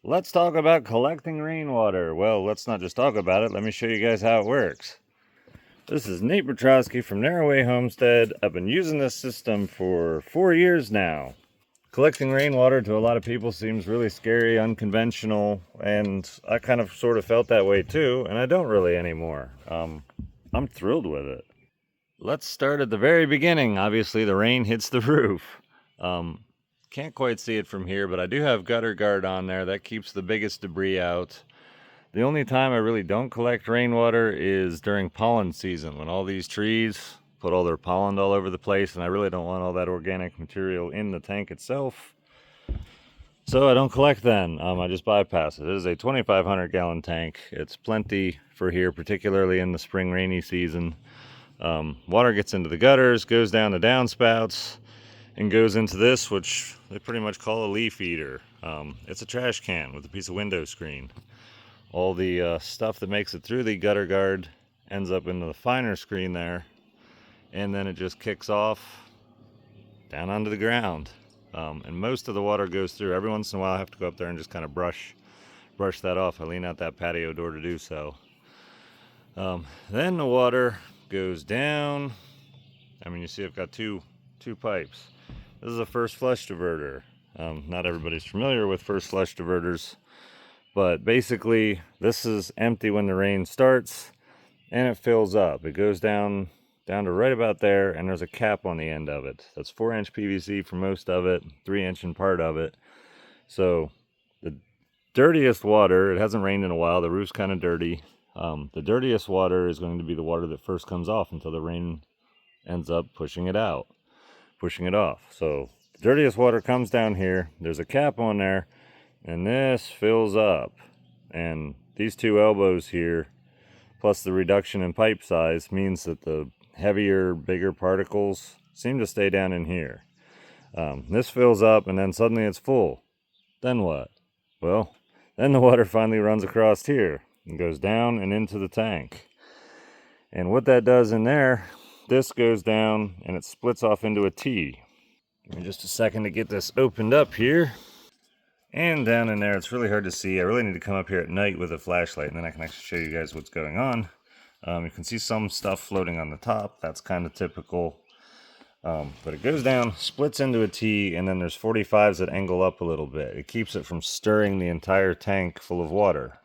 Let's talk about collecting rainwater. Well, let's not just talk about it. Let me show you guys how it works. This is Nate Petrosky from Narrowway Homestead. I've been using this system for 4 years now. Collecting rainwater to a lot of people seems really scary, unconventional, and I kind of sort of felt that way too, and I don't really anymore. I'm thrilled with it. Let's start at the very beginning. Obviously, the rain hits the roof. Can't quite see it from here, but I do have gutter guard on there. That keeps the biggest debris out. The only time I really don't collect rainwater is during pollen season, when all these trees put all their pollen all over the place, and I really don't want all that organic material in the tank itself. So I don't collect then. I just bypass it. It is a 2,500 gallon tank. It's plenty for here, particularly in the spring rainy season. Water gets into the gutters, goes down the downspouts, and goes into this, which they pretty much call a leaf eater. It's a trash can with a piece of window screen. All the stuff that makes it through the gutter guard ends up into the finer screen there, and then it just kicks off down onto the ground. And most of the water goes through. Every once in a while I have to go up there and just kind of brush that off. I lean out that patio door to do so. Then the water goes down. I mean, you see I've got two pipes. This is a first flush diverter. Not everybody's familiar with first flush diverters, but basically this is empty when the rain starts and it fills up. It goes down to right about there, and there's a cap on the end of it. That's 4-inch PVC for most of it, 3-inch in part of it. So the dirtiest water, it hasn't rained in a while, the roof's kind of dirty. The dirtiest water is going to be the water that first comes off until the rain ends up pushing it off. So the dirtiest water comes down here, there's a cap on there, and this fills up. And these two elbows here, plus the reduction in pipe size, means that the heavier, bigger particles seem to stay down in here. This fills up, and then suddenly it's full. Then what? Well, then the water finally runs across here and goes down and into the tank. And what that does in there, this goes down and it splits off into a T. Give me just a second to get this opened up here. And down in there, it's really hard to see. I really need to come up here at night with a flashlight, and then I can actually show you guys what's going on. You can see some stuff floating on the top. That's kind of typical. But it goes down, splits into a T, and then there's 45s that angle up a little bit. It keeps it from stirring the entire tank full of water.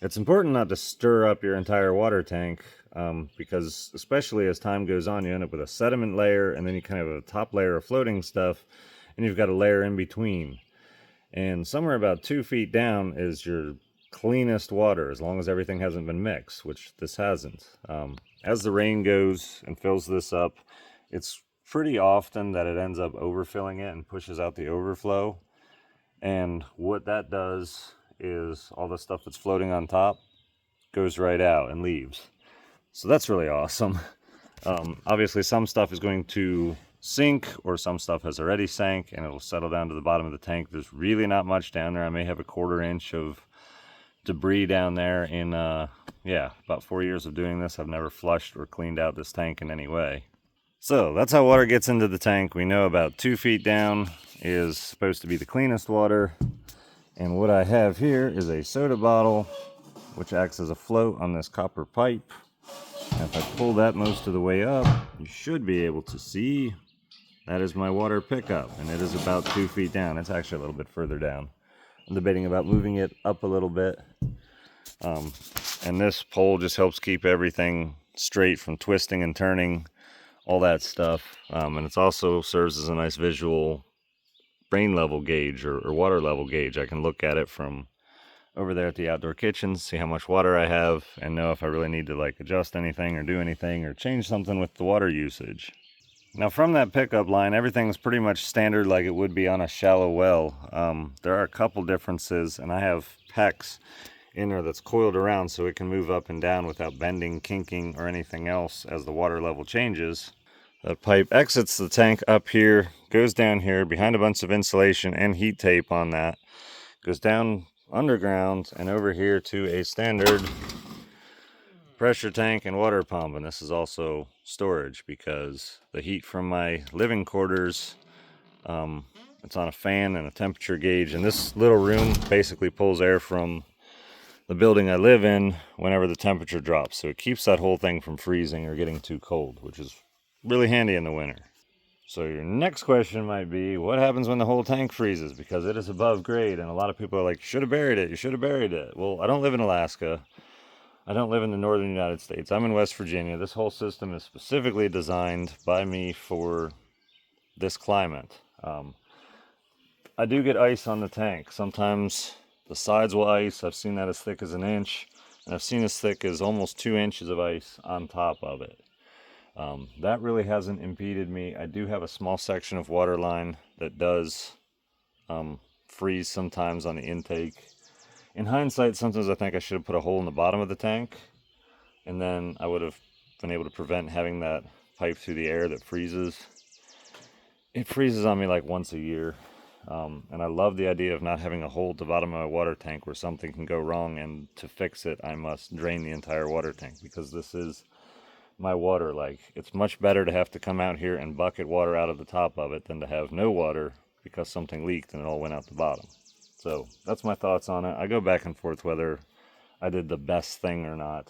It's important not to stir up your entire water tank, because especially as time goes on, you end up with a sediment layer, and then you kind of have a top layer of floating stuff, and you've got a layer in between. And somewhere about 2 feet down is your cleanest water, as long as everything hasn't been mixed, which this hasn't. As the rain goes and fills this up, it's pretty often that it ends up overfilling it and pushes out the overflow. And what that does is all the stuff that's floating on top goes right out and leaves. So that's really awesome. Obviously some stuff is going to sink, or some stuff has already sank and it'll settle down to the bottom of the tank. There's really not much down there. I may have a 1/4 inch of debris down there in about 4 years of doing this. I've never flushed or cleaned out this tank in any way. So that's how water gets into the tank. We know about 2 feet down is supposed to be the cleanest water. And what I have here is a soda bottle, which acts as a float on this copper pipe. And if I pull that most of the way up, you should be able to see that is my water pickup, and it is about 2 feet down. It's actually a little bit further down. I'm debating about moving it up a little bit. And this pole just helps keep everything straight from twisting and turning, all that stuff. And it also serves as a nice visual rain level gauge or water level gauge. I can look at it from over there at the outdoor kitchen, see how much water I have, and know if I really need to adjust anything or do anything or change something with the water usage. Now from that pickup line, everything's pretty much standard like it would be on a shallow well. There are a couple differences, and I have PEX in there that's coiled around so it can move up and down without bending, kinking, or anything else as the water level changes. The pipe exits the tank up here, goes down here behind a bunch of insulation and heat tape on that, goes down underground and over here to a standard pressure tank and water pump. And this is also storage because the heat from my living quarters It's on a fan and a temperature gauge, and this little room basically pulls air from the building I live in whenever the temperature drops. So it keeps that whole thing from freezing or getting too cold, which is really handy in the winter. So your next question might be, what happens when the whole tank freezes? Because it is above grade, and a lot of people are like, you should have buried it, you should have buried it. Well, I don't live in Alaska. I don't live in the northern United States. I'm in West Virginia. This whole system is specifically designed by me for this climate. I do get ice on the tank. Sometimes the sides will ice. I've seen that as thick as an inch, and I've seen as thick as almost 2 inches of ice on top of it. That really hasn't impeded me. I do have a small section of water line that does freeze sometimes on the intake. In hindsight, sometimes I think I should have put a hole in the bottom of the tank, and then I would have been able to prevent having that pipe through the air that freezes. It freezes on me like once a year, and I love the idea of not having a hole at the bottom of my water tank where something can go wrong, and to fix it I must drain the entire water tank, because this is my water. Like, it's much better to have to come out here and bucket water out of the top of it than to have no water because something leaked and it all went out the bottom. So that's my thoughts on it. I go back and forth whether I did the best thing or not.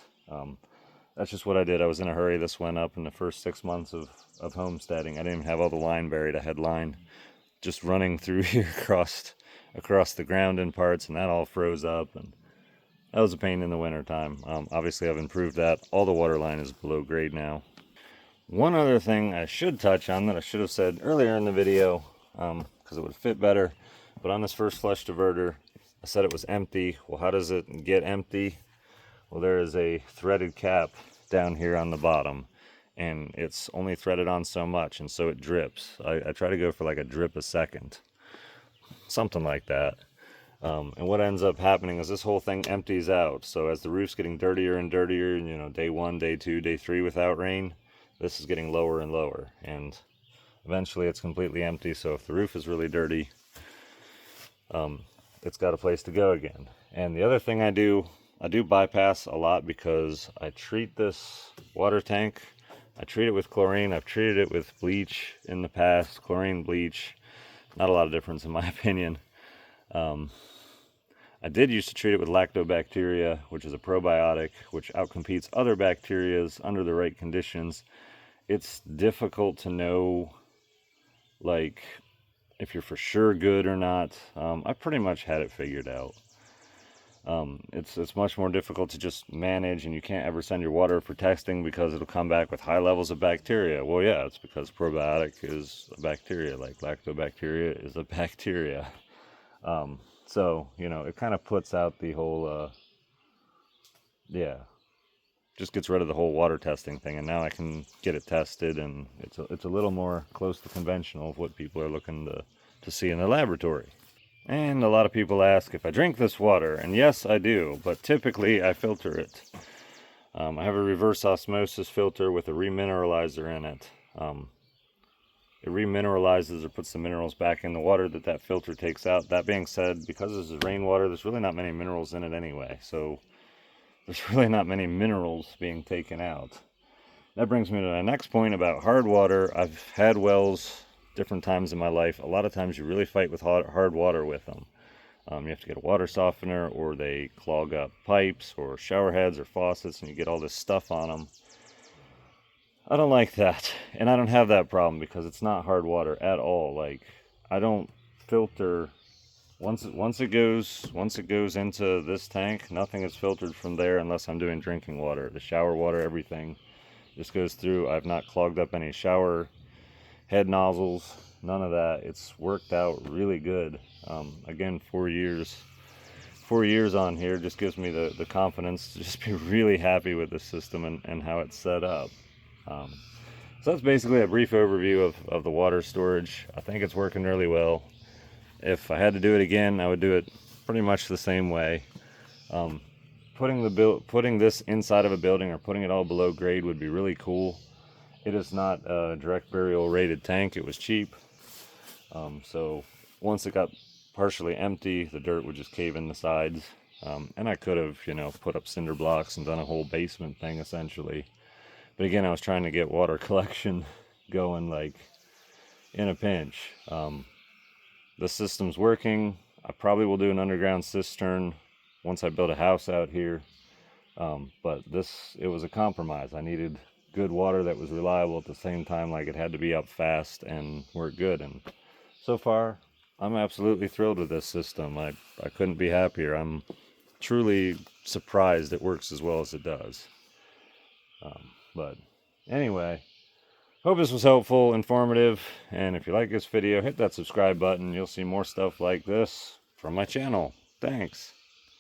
That's just what I did. I was in a hurry. This went up in the first 6 months of homesteading. I didn't even have all the line buried. I had line just running through here across the ground in parts, and that all froze up, and that was a pain in the winter time. Obviously I've improved that. All the water line is below grade now. One other thing I should touch on that I should have said earlier in the video, because it would fit better, but on this first flush diverter, I said it was empty. Well, how does it get empty? Well, there is a threaded cap down here on the bottom, and it's only threaded on so much, and so it drips. I try to go for like a drip a second, something like that. And what ends up happening is this whole thing empties out. So as the roof's getting dirtier and dirtier, you know, day 1, day 2, day 3 without rain, this is getting lower and lower, and eventually it's completely empty. So if the roof is really dirty, it's got a place to go again. And the other thing I do bypass a lot, because I treat this water tank, I treat it with chlorine. I've treated it with bleach in the past, chlorine, bleach, not a lot of difference in my opinion. I did used to treat it with lactobacteria, which is a probiotic, which outcompetes other bacterias under the right conditions. It's difficult to know, like, if you're for sure good or not. I pretty much had it figured out. It's much more difficult to just manage, and you can't ever send your water for testing because it'll come back with high levels of bacteria. Well, yeah, it's because probiotic is a bacteria, like lactobacteria is a bacteria. So, you know, it kind of puts out the whole, just gets rid of the whole water testing thing, and now I can get it tested, and it's a little more close to conventional of what people are looking to see in the laboratory. And a lot of people ask if I drink this water, and yes, I do, but typically I filter it. I have a reverse osmosis filter with a remineralizer in it. It remineralizes or puts the minerals back in the water that filter takes out. That being said, because this is rainwater, there's really not many minerals in it anyway, so there's really not many minerals being taken out. That brings me to my next point about hard water. I've had wells different times in my life. A lot of times you really fight with hard water with them. You have to get a water softener, or they clog up pipes or shower heads or faucets, and you get all this stuff on them. I don't like that, and I don't have that problem because it's not hard water at all. Like, I don't filter once it goes into this tank. Nothing is filtered from there unless I'm doing drinking water. The shower water, everything just goes through. I've not clogged up any shower head nozzles, none of that. It's worked out really good. Again, 4 years on here just gives me the confidence to just be really happy with the system and how it's set up. So that's basically a brief overview of the water storage. I think it's working really well. If I had to do it again, I would do it pretty much the same way. Putting this inside of a building or putting it all below grade would be really cool. It is not a direct burial rated tank. It was cheap. So once it got partially empty, the dirt would just cave in the sides. And I could have, put up cinder blocks and done a whole basement thing essentially. But again, I was trying to get water collection going, like, in a pinch. The system's working. I probably will do an underground cistern once I build a house out here. But it was a compromise. I needed good water that was reliable at the same time, like it had to be up fast and work good. And so far, I'm absolutely thrilled with this system. I couldn't be happier. I'm truly surprised it works as well as it does. But anyway, hope this was helpful, informative, and if you like this video, hit that subscribe button. You'll see more stuff like this from my channel. Thanks.